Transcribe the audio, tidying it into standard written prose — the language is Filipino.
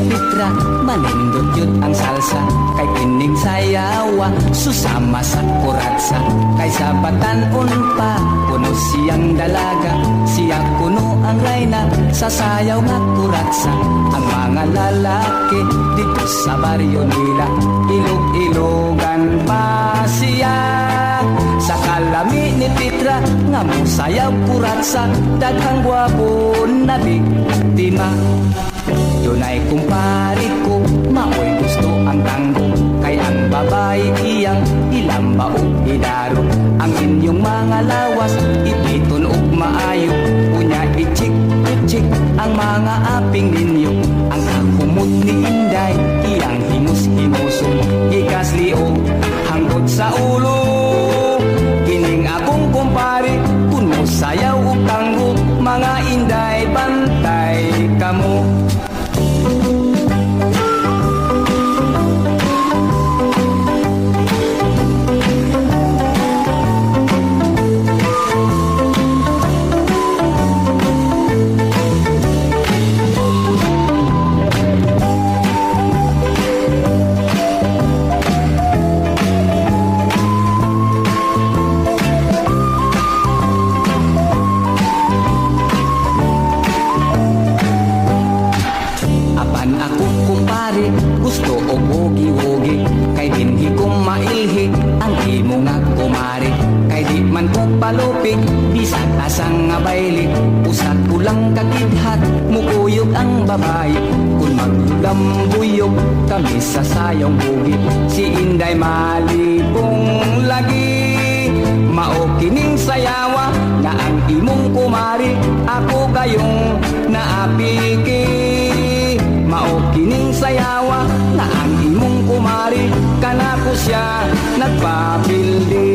Pitra, manindot yun ang salsa. Kay kining sayawa, susama sa kuratsa. Kay sa batanon pa, kuno siyang dalaga. Siya kuno ang layna, sa sayaw nga kuratsa. Ang mga lalaki, dito sa baryo nila, ilog-ilogan pa siya. Sa kalami ni Pitra, nga mo sayaw kuratsa. Daghang gwapo na biktima. Dunay kumpari ko, maoy gusto ang tango. Kay ang babae iyang ilamba o idaro. Ang inyong mga lawas, ipiton o maayo. Unya ichik-ichik ang mga aping ninyo. Ang kakumot ni Inday, iyang himus-himuso. Ikasli o hanggot sa ulo. Kining akong kumpari, kuno sayaw o tango. Mga Inday, bantay kamo. Gusto o wogi-wogi, kay dinhi ko mailhi ang imo nga kumari. Kay di man ko palupig, bisag asang nga bayli. Usat ko lang kagidhat, mukuyog ang babae. Kung maglulambuyog, kami sa sayong bugi. Si Inday malibong lagi, mao kining sayawa nga ang imong kumari. Ako kayong naapiki, mao kining sayawa na ang imong kumari. Kana ko siya nagpapildi.